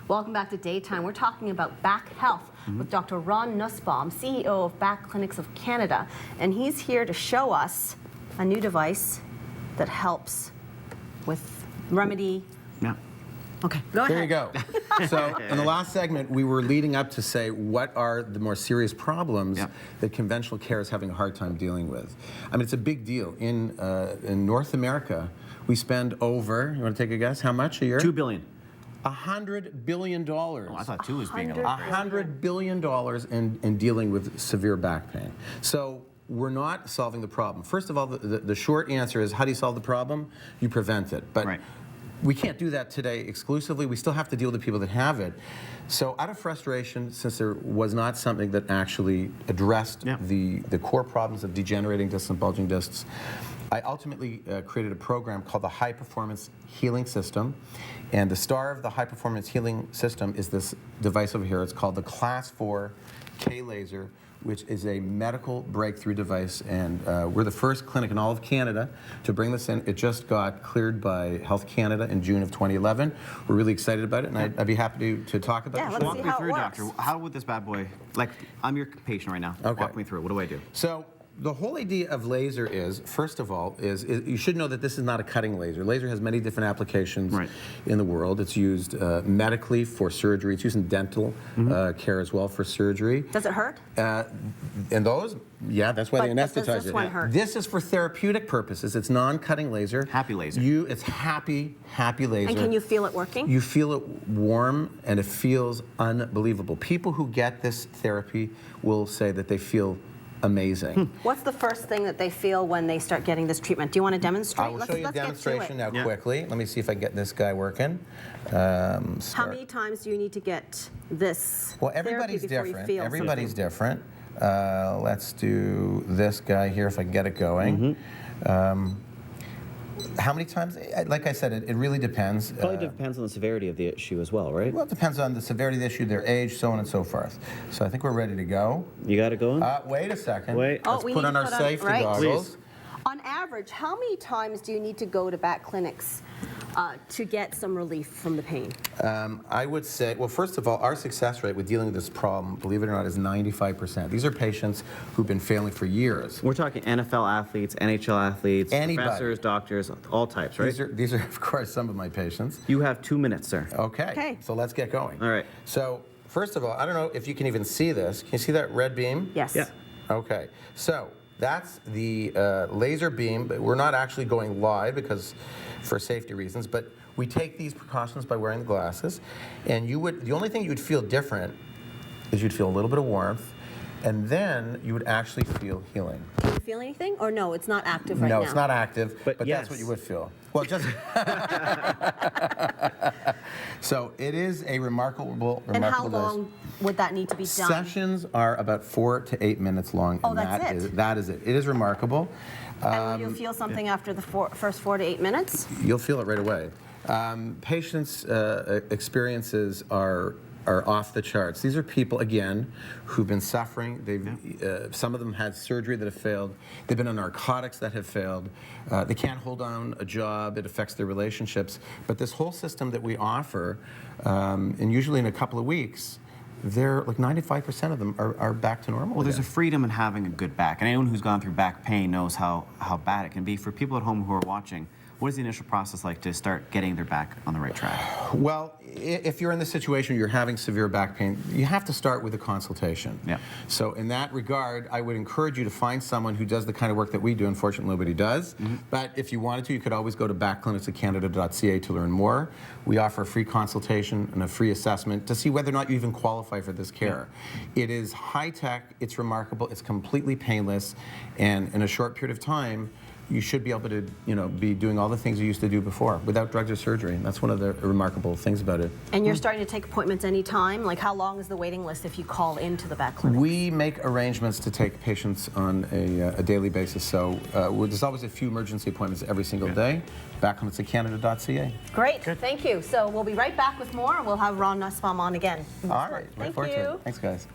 Welcome back to Daytime. We're talking about back health with Dr. Ron Nussbaum, CEO of Back Clinics of Canada. And he's here to show us a new device that helps with remedy. Yeah. Okay, go ahead. There you go. So in the last segment, we were leading up to say what are the more serious problems that conventional care is having a hard time dealing with. I mean, it's a big deal. In North America, we spend over, you want to take a guess, how much a year? $2 billion. $100 billion. Oh, I thought 2 was being a lot. $100 billion in dealing with severe back pain. So we're not solving the problem. First of all, the short answer is, how do you solve the problem? You prevent it. But we can't do that today exclusively. We still have to deal with the people that have it. So out of frustration, since there was not something that actually addressed the core problems of degenerating discs and bulging discs, I ultimately created a program called the High Performance Healing System. And the star of the High Performance Healing System is this device over here. It's called the Class 4 K-Laser, which is a medical breakthrough device. And we're the first clinic in all of Canada to bring this in. It just got cleared by Health Canada in June of 2011. We're really excited about it, and I'd be happy to talk about it. Let's Walk see me how it through, works. doctor. How would this bad boy, like, I'm your patient right now. Okay. Walk me through it. What do I do? So the whole idea of laser is, first of all, is you should know that this is not a cutting laser. Laser has many different applications in the world. It's used medically for surgery. It's used in dental care as well for surgery. Does it hurt? And those, that's why they anesthetize does this it. one hurt? This is for therapeutic purposes. It's non-cutting laser. Happy laser. It's happy laser. And can you feel it working? You feel it warm, and it feels unbelievable. People who get this therapy will say that they feel amazing. What's the first thing that they feel when they start getting this treatment? Do you want to demonstrate? I will show you a let's get to demonstration it. now quickly. Let me see if I can get this guy working. How many times do you need to get this Well, therapy everybody's before you different. feel Everybody's something? different. Let's do this guy here if I can get it going. How many times? Like I said, it really depends. Probably depends on the severity of the issue as well, right? Well, it depends on the severity of the issue, their age, so on and so forth. So I think we're ready to go. You got it going? Wait a second. Wait. Let's we put need on to our put on- safety right. goggles. Please. On average, how many times do you need to go to back clinics to get some relief from the pain? I would say, well, first of all, our success rate with dealing with this problem, believe it or not, is 95%. These are patients who've been failing for years. We're talking NFL athletes, NHL athletes, Anybody. professors, doctors, all types, right? These are, of course, some of my patients. You have 2 minutes, sir. Okay. So let's get going. All right. So first of all, I don't know if you can even see this. Can you see that red beam? Yes. Yeah. Okay. So that's the laser beam, but we're not actually going live because for safety reasons, but we take these precautions by wearing the glasses, and the only thing you would feel different is you'd feel a little bit of warmth, and then you would actually feel healing. Do you feel anything? Or no, it's not active right now? No, it's not active, but yes. that's what you would feel. Well, just so it is a remarkable And how device. long would that need to be done? Sessions are about 4 to 8 minutes long. Oh, and that's it? That is it. It is remarkable. And will you feel something after the first 4 to 8 minutes? You'll feel it right away. Patients' experiences are off the charts. These are people, again, who've been suffering. Some of them had surgery that have failed. They've been on narcotics that have failed. They can't hold down a job. It affects their relationships. But this whole system that we offer, and usually in a couple of weeks, they're like 95% of them are back to normal. Well, there's a again. freedom in having a good back. And anyone who's gone through back pain knows how bad it can be. For people at home who are watching, what is the initial process like to start getting their back on the right track? Well, if you're in the situation you're having severe back pain, you have to start with a consultation. Yeah. So in that regard, I would encourage you to find someone who does the kind of work that we do. Unfortunately, nobody does. But if you wanted to, you could always go to backclinicsofcanada.ca to learn more. We offer a free consultation and a free assessment to see whether or not you even qualify for this care. It is high tech, it's remarkable, it's completely painless, and in a short period of time, you should be able to, be doing all the things you used to do before without drugs or surgery. And that's one of the remarkable things about it. And you're starting to take appointments anytime? Like, how long is the waiting list if you call into the back clinic? We make arrangements to take patients on a daily basis. So there's always a few emergency appointments every single day. Backclinicsofcanada.ca. Great, thank you. So we'll be right back with more. We'll have Ron Nussbaum on again. All right. Thank Look forward to you. it. Thanks, guys.